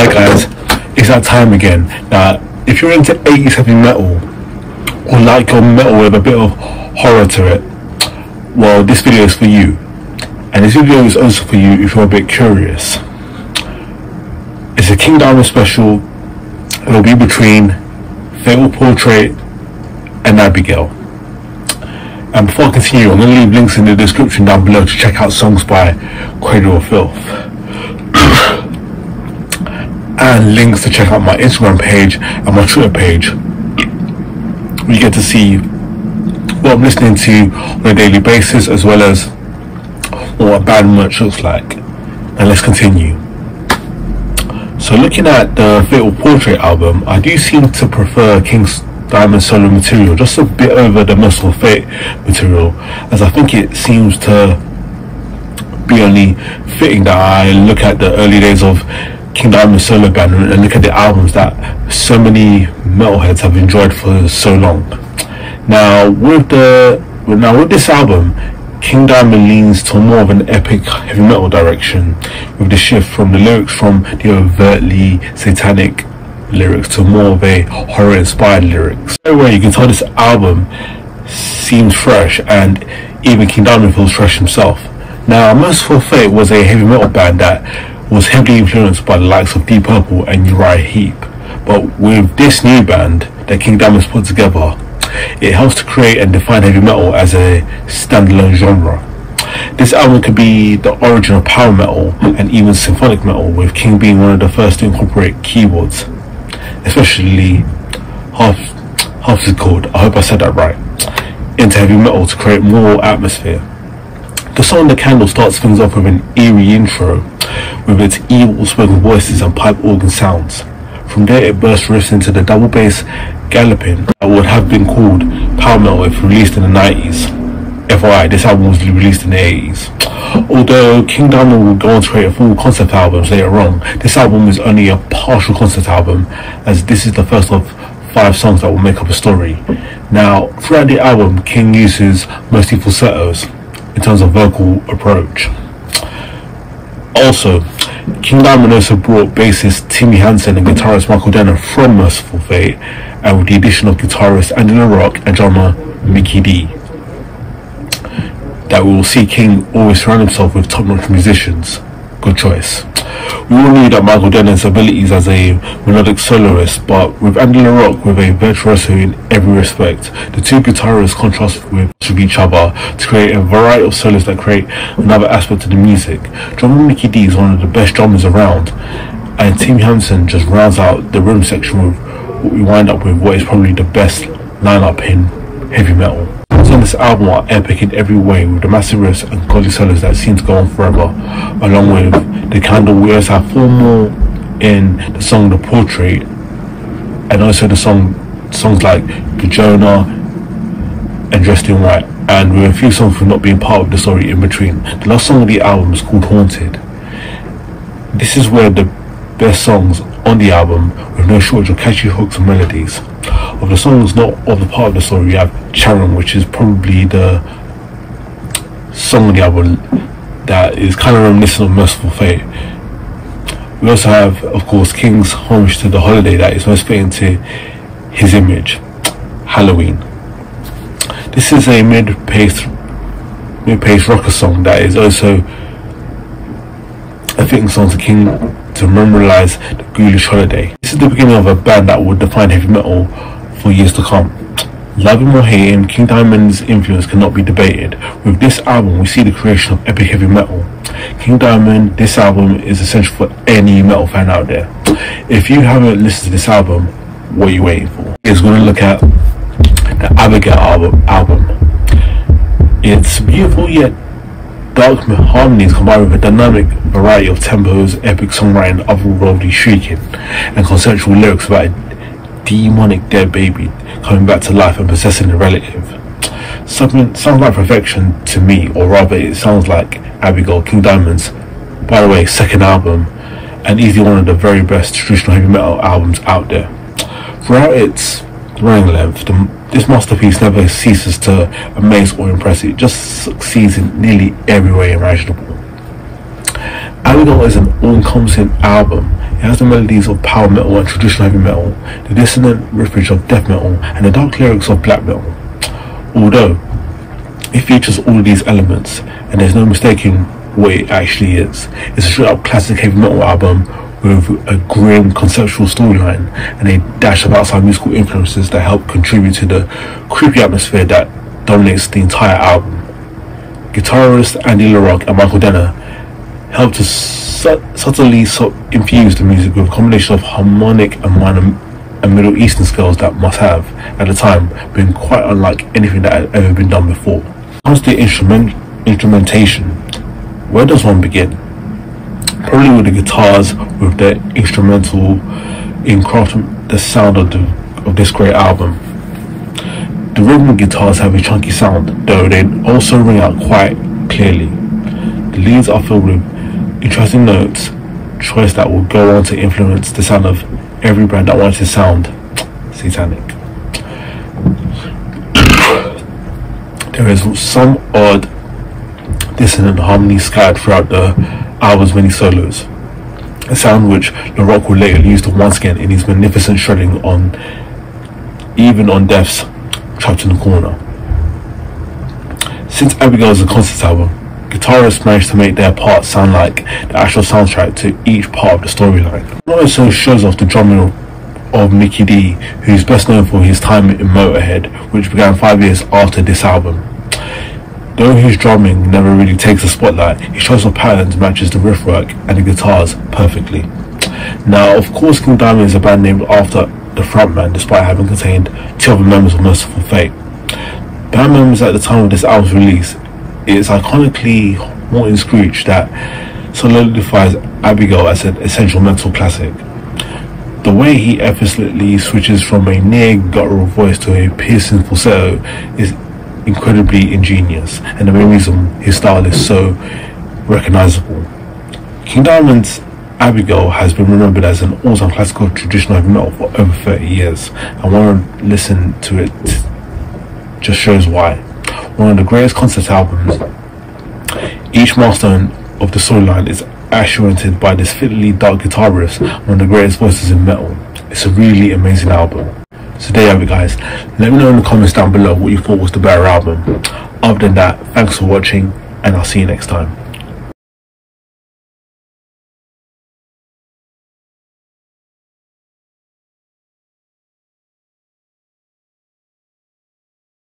Hi guys, it's that time again. Now, if you're into 80s heavy metal, or like your metal with a bit of horror to it, well, this video is for you. And this video is also for you if you're a bit curious. It's a King Diamond special. It'll be between Fatal Portrait and Abigail. And before I continue, I'm going to leave links in the description down below to check out songs by CRADLE or FILTH. And links to check out my Instagram page and my Twitter page. You get to see what I'm listening to on a daily basis, as well as what band merch looks like. And let's continue. So looking at the Fatal Portrait album, I do seem to prefer King Diamond solo material just a bit over the Merciful Fate material, as I think it seems to be only fitting that I look at the early days of King Diamond solo band and look at the albums that so many metalheads have enjoyed for so long. Now with this album, King Diamond leans to more of an epic heavy metal direction, with the shift from the lyrics from the overtly satanic lyrics to more of a horror inspired lyrics. Anyway, you can tell this album seems fresh, and even King Diamond feels fresh himself. Now, Merciful Fate was a heavy metal band that was heavily influenced by the likes of Deep Purple and Uriah Heep, but with this new band that King Diamond's put together, it helps to create and define heavy metal as a standalone genre. This album could be the origin of power metal and even symphonic metal, with King being one of the first to incorporate keyboards, especially harpsichord, I hope I said that right, into heavy metal to create more atmosphere. The song The Candle starts things off with an eerie intro, with its evil spoken voices and pipe organ sounds. From there it bursts riffs into the double bass galloping that would have been called power metal if released in the 90s. FYI, this album was released in the 80s. Although King Diamond will go on to create a full concept albums later on, this album is only a partial concept album, as this is the first of 5 songs that will make up a story. Now, throughout the album, King uses mostly falsettos in terms of vocal approach. Also, King Diamond also brought bassist Timmy Hansen and guitarist Michael Denner from Merciful Fate, and with the addition of guitarist Angela Rock and drummer Mickey D, that we will see King always surround himself with top-notch musicians. Good choice. We all knew that Michael Denner's abilities as a melodic soloist, but with Angela Rock with a virtuoso in every respect, the two guitarists contrast with each other to create a variety of solos that create another aspect to the music. Drummer Mickey D is one of the best drummers around, and Tim Hansen just rounds out the rhythm section with what we wind up with what is probably the best lineup in heavy metal. Songs on this album are epic in every way, with the massive riffs and godly solos that seem to go on forever. Along with The Candle, we also have 4 more in the song The Portrait, and also the songs like The Jonah and Dressed in White, and with a few songs for not being part of the story in between. The last song of the album is called Haunted. This is where the best songs on the album, with no shortage of catchy hooks and melodies. Of the songs not of the part of the story, you have Charon, which is probably the song on the album that is kind of reminiscent of Merciful Fate. We also have, of course, King's homage to the holiday that is most fitting to his image, Halloween. This is a mid-paced rocker song that is also a fitting song to King to memorialize the ghoulish holiday. This is the beginning of a band that would define heavy metal for years to come. Love him or hate him, King Diamond's influence cannot be debated. With this album, we see the creation of epic heavy metal. King Diamond, this album is essential for any metal fan out there. If you haven't listened to this album, what are you waiting for? We're going to look at the Abigail album. It's beautiful yet dark harmonies combined with a dynamic variety of tempos, epic songwriting, otherworldly shrieking, and conceptual lyrics about a demonic dead baby coming back to life and possessing a relative. Sounds like perfection to me, or rather it sounds like Abigail, King Diamond's, by the way, second album, and easily one of the very best traditional heavy metal albums out there. Throughout its running length, this masterpiece never ceases to amaze or impress. It just succeeds in nearly every way imaginable. Abigail is an all-encompassing album. It has the melodies of power metal and traditional heavy metal, the dissonant riffage of death metal, and the dark lyrics of black metal. Although it features all of these elements, and there's no mistaking what it actually is. It's a straight up classic heavy metal album with a grim conceptual storyline and a dash of outside musical influences that help contribute to the creepy atmosphere that dominates the entire album. Guitarists Andy LaRocque and Michael Denner helped to subtly infuse the music with a combination of harmonic and minor and Middle Eastern scales that must have, at the time, been quite unlike anything that had ever been done before. When it comes to instrumentation, where does one begin? Probably with the guitars, with the instrumental in crafting the sound of this great album. The rhythm guitars have a chunky sound, though they also ring out quite clearly. The leads are filled with interesting notes, choice that will go on to influence the sound of every band that wants to sound satanic. There is some odd dissonant harmony scattered throughout the album's many solos, a sound which LaRocque will later use once again in his magnificent shredding on Death's Trapped in the Corner. Since Abigail is a concept album, guitarists managed to make their parts sound like the actual soundtrack to each part of the storyline. It also shows off the drumming of Mickey D, who is best known for his time in Motorhead, which began 5 years after this album. Though his drumming never really takes the spotlight, his choice of patterns matches the riff work and the guitars perfectly. Now, of course, King Diamond is a band named after the frontman, despite having contained 2 other members of Merciful Fate. Band members at the time of this album's release, it's iconically Morton Screech that solidifies Abigail as an essential mental classic. The way he effortlessly switches from a near guttural voice to a piercing falsetto is incredibly ingenious, and the main reason his style is so recognizable. King Diamond's Abigail has been remembered as an all-time classical traditional heavy metal for over 30 years, and when I listen to it just shows why. One of the greatest concept albums. Each milestone of the storyline is actuated by this fiddly dark guitar riffs, one of the greatest voices in metal. It's a really amazing album. So there you have it, guys. Let me know in the comments down below what you thought was the better album. Other than that, thanks for watching, and I'll see you next time.